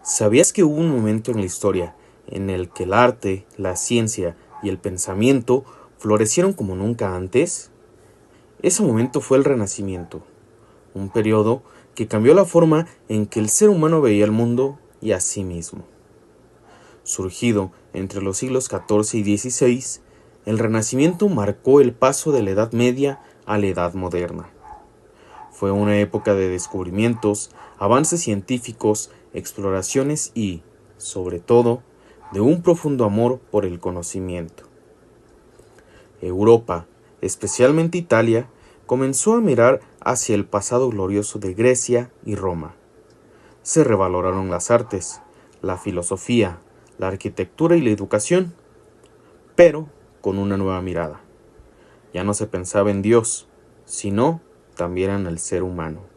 ¿Sabías que hubo un momento en la historia en el que el arte, la ciencia y el pensamiento florecieron como nunca antes? Ese momento fue el Renacimiento, un periodo que cambió la forma en que el ser humano veía el mundo y a sí mismo. Surgido entre los siglos XIV y XVI, el Renacimiento marcó el paso de la Edad Media a la Edad Moderna. Fue una época de descubrimientos, avances científicos, exploraciones y, sobre todo, de un profundo amor por el conocimiento. Europa, especialmente Italia, comenzó a mirar hacia el pasado glorioso de Grecia y Roma. Se revaloraron las artes, la filosofía, la arquitectura y la educación, pero con una nueva mirada. Ya no se pensaba en Dios, sino también en el ser humano.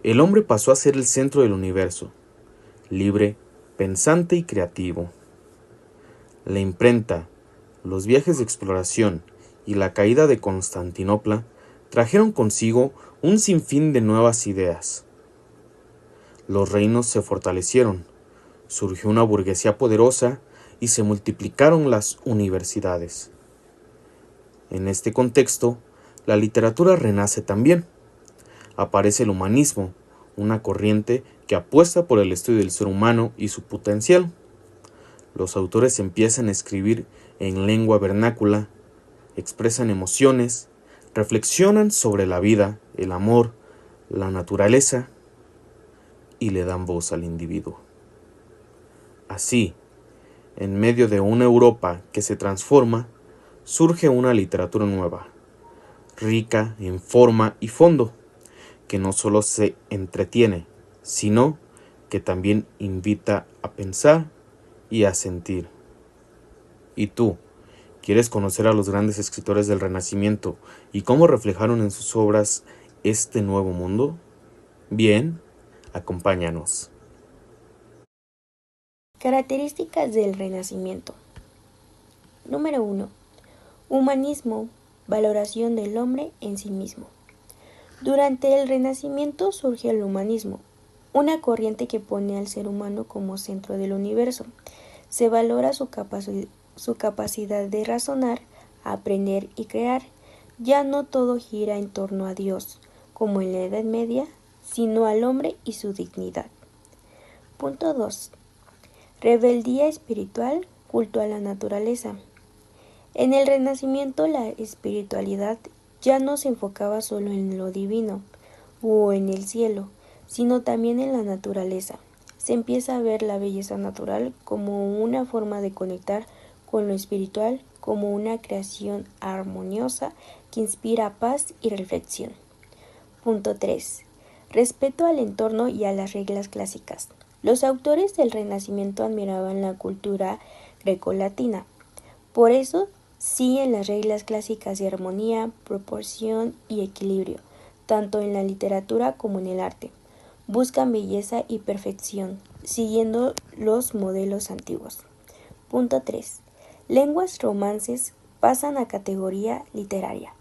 El hombre pasó a ser el centro del universo, libre, pensante y creativo. La imprenta, los viajes de exploración y la caída de Constantinopla trajeron consigo un sinfín de nuevas ideas. Los reinos se fortalecieron, surgió una burguesía poderosa y se multiplicaron las universidades. En este contexto, la literatura renace también. Aparece el humanismo, una corriente que apuesta por el estudio del ser humano y su potencial. Los autores empiezan a escribir en lengua vernácula, expresan emociones, reflexionan sobre la vida, el amor, la naturaleza y le dan voz al individuo. Así, en medio de una Europa que se transforma, surge una literatura nueva, rica en forma y fondo, que no solo se entretiene, sino que también invita a pensar y a sentir. ¿Y tú, quieres conocer a los grandes escritores del Renacimiento y cómo reflejaron en sus obras este nuevo mundo? Bien, acompáñanos. Características del Renacimiento. Número 1. Humanismo, valoración del hombre en sí mismo. Durante el Renacimiento surge el humanismo, una corriente que pone al ser humano como centro del universo. Se valora su capacidad de razonar, aprender y crear. Ya no todo gira en torno a Dios, como en la Edad Media, sino al hombre y su dignidad. Punto 2. Rebeldía espiritual, culto a la naturaleza. En el Renacimiento la espiritualidad ya no se enfocaba solo en lo divino o en el cielo, sino también en la naturaleza. Se empieza a ver la belleza natural como una forma de conectar con lo espiritual, como una creación armoniosa que inspira paz y reflexión. Punto 3. Respeto al entorno y a las reglas clásicas. Los autores del Renacimiento admiraban la cultura grecolatina. Por eso siguen las reglas clásicas de armonía, proporción y equilibrio, tanto en la literatura como en el arte. Buscan belleza y perfección, siguiendo los modelos antiguos. Punto 3. Lenguas romances pasan a categoría literaria.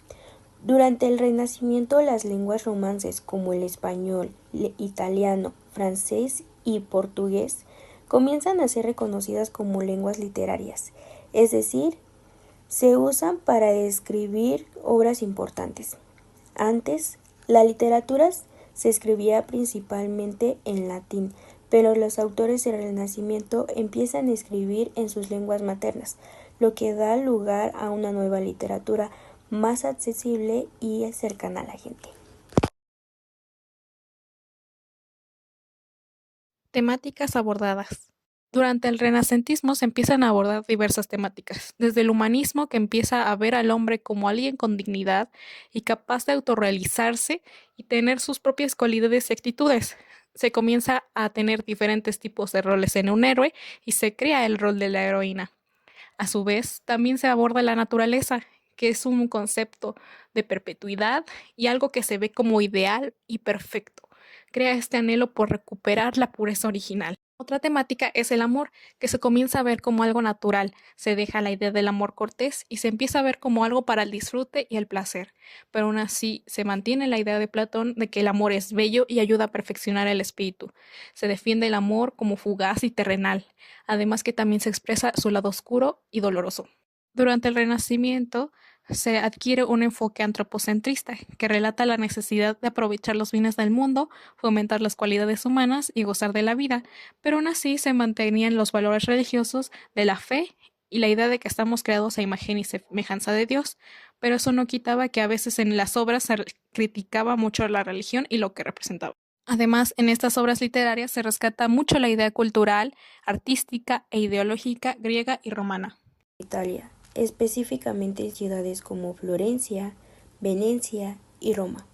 Durante el Renacimiento las lenguas romances como el español, italiano, francés y portugués comienzan a ser reconocidas como lenguas literarias, es decir, se usan para escribir obras importantes. Antes, la literatura se escribía principalmente en latín, pero los autores del Renacimiento empiezan a escribir en sus lenguas maternas, lo que da lugar a una nueva literatura más accesible y cercana a la gente. Temáticas abordadas. Durante el renacentismo se empiezan a abordar diversas temáticas, desde el humanismo, que empieza a ver al hombre como alguien con dignidad y capaz de autorrealizarse y tener sus propias cualidades y actitudes. Se comienza a tener diferentes tipos de roles en un héroe y se crea el rol de la heroína. A su vez, también se aborda la naturaleza, que es un concepto de perpetuidad y algo que se ve como ideal y perfecto. Crea este anhelo por recuperar la pureza original. Otra temática es el amor, que se comienza a ver como algo natural, se deja la idea del amor cortés y se empieza a ver como algo para el disfrute y el placer, pero aún así se mantiene la idea de Platón de que el amor es bello y ayuda a perfeccionar el espíritu. Se defiende el amor como fugaz y terrenal, además que también se expresa su lado oscuro y doloroso. Durante el Renacimiento se adquiere un enfoque antropocentrista que relata la necesidad de aprovechar los bienes del mundo, fomentar las cualidades humanas y gozar de la vida, pero aún así se mantenían los valores religiosos de la fe y la idea de que estamos creados a imagen y semejanza de Dios, pero eso no quitaba que a veces en las obras se criticaba mucho la religión y lo que representaba. Además, en estas obras literarias se rescata mucho la idea cultural, artística e ideológica griega y romana. Italia, específicamente en ciudades como Florencia, Venecia y Roma,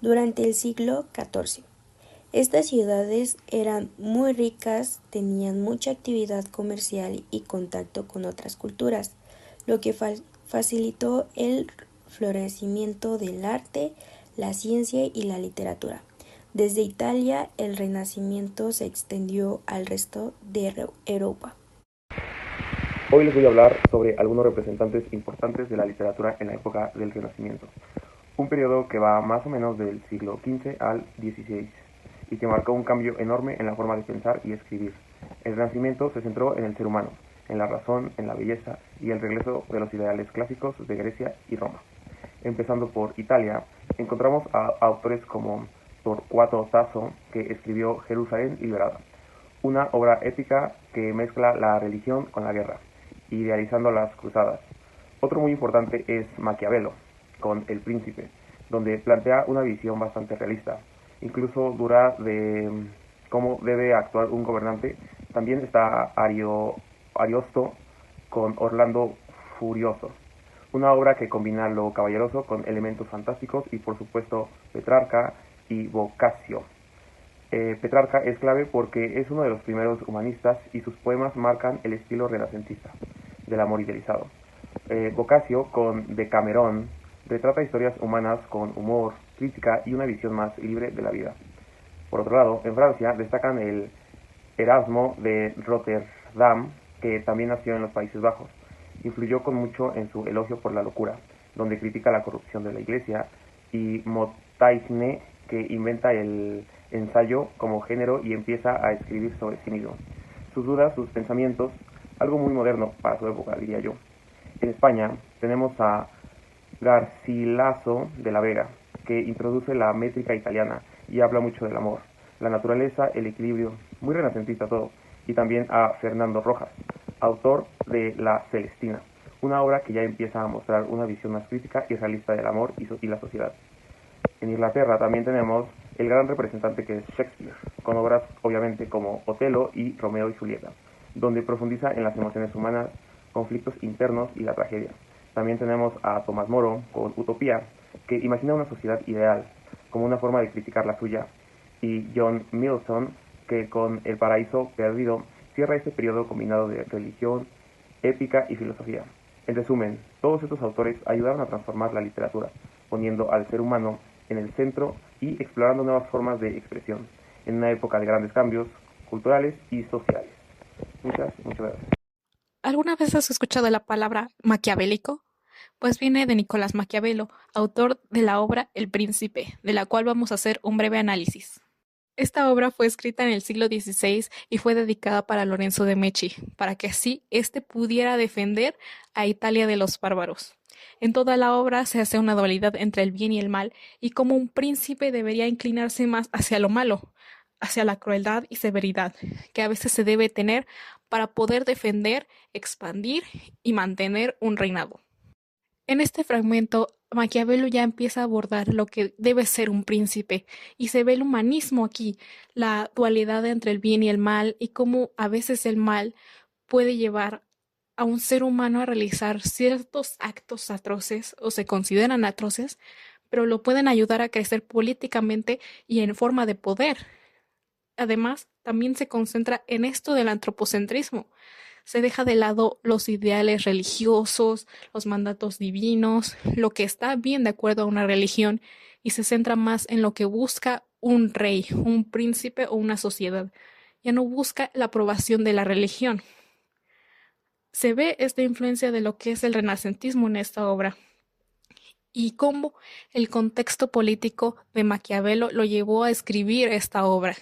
durante el siglo XIV. Estas ciudades eran muy ricas, tenían mucha actividad comercial y contacto con otras culturas, lo que facilitó el florecimiento del arte, la ciencia y la literatura. Desde Italia, el Renacimiento se extendió al resto de Europa. Hoy les voy a hablar sobre algunos representantes importantes de la literatura en la época del Renacimiento, un periodo que va más o menos del siglo XV al XVI y que marcó un cambio enorme en la forma de pensar y escribir. El Renacimiento se centró en el ser humano, en la razón, en la belleza y el regreso de los ideales clásicos de Grecia y Roma. Empezando por Italia, encontramos a autores como Torquato Tasso, que escribió Jerusalén liberada, una obra épica que mezcla la religión con la guerra, idealizando las cruzadas. Otro muy importante es Maquiavelo, con El Príncipe, donde plantea una visión bastante realista. Incluso dura de cómo debe actuar un gobernante. También está Ariosto con Orlando Furioso, una obra que combina lo caballeroso con elementos fantásticos y por supuesto Petrarca y Boccaccio. Petrarca es clave porque es uno de los primeros humanistas y sus poemas marcan el estilo renacentista del amor idealizado. Boccaccio con Decamerón retrata historias humanas con humor, crítica y una visión más libre de la vida. Por otro lado, en Francia destacan el Erasmo de Rotterdam, que también nació en los Países Bajos. Influyó con mucho en su elogio por la locura, donde critica la corrupción de la iglesia, y Montaigne, que inventa el ensayo como género y empieza a escribir sobre sí mismo. Sus dudas, sus pensamientos, algo muy moderno para su época, diría yo. En España tenemos a Garcilaso de la Vega, que introduce la métrica italiana y habla mucho del amor, la naturaleza, el equilibrio, muy renacentista todo, y también a Fernando Rojas, autor de La Celestina, una obra que ya empieza a mostrar una visión más crítica y realista del amor y la sociedad. En Inglaterra también tenemos el gran representante que es Shakespeare, con obras obviamente como Otelo y Romeo y Julieta, donde profundiza en las emociones humanas, conflictos internos y la tragedia. También tenemos a Tomás Moro con Utopía, que imagina una sociedad ideal como una forma de criticar la suya, y John Milton, que con El Paraíso Perdido cierra este periodo combinado de religión, épica y filosofía. En resumen, todos estos autores ayudaron a transformar la literatura, poniendo al ser humano en el centro y explorando nuevas formas de expresión, en una época de grandes cambios culturales y sociales. Muchas gracias. ¿Alguna vez has escuchado la palabra maquiavélico? Pues viene de Nicolás Maquiavelo, autor de la obra El Príncipe, de la cual vamos a hacer un breve análisis. Esta obra fue escrita en el siglo XVI y fue dedicada para Lorenzo de Medici, para que así éste pudiera defender a Italia de los bárbaros. En toda la obra se hace una dualidad entre el bien y el mal, y cómo un príncipe debería inclinarse más hacia lo malo, hacia la crueldad y severidad, que a veces se debe tener para poder defender, expandir y mantener un reinado. En este fragmento, Maquiavelo ya empieza a abordar lo que debe ser un príncipe, y se ve el humanismo aquí, la dualidad entre el bien y el mal, y cómo a veces el mal puede llevar a un ser humano a realizar ciertos actos atroces o se consideran atroces, pero lo pueden ayudar a crecer políticamente y en forma de poder. Además, también se concentra en esto del antropocentrismo. Se deja de lado los ideales religiosos, los mandatos divinos, lo que está bien de acuerdo a una religión, y se centra más en lo que busca un rey, un príncipe o una sociedad. ya no busca la aprobación de la religión. Se ve esta influencia de lo que es el renacentismo en esta obra y cómo el contexto político de Maquiavelo lo llevó a escribir esta obra.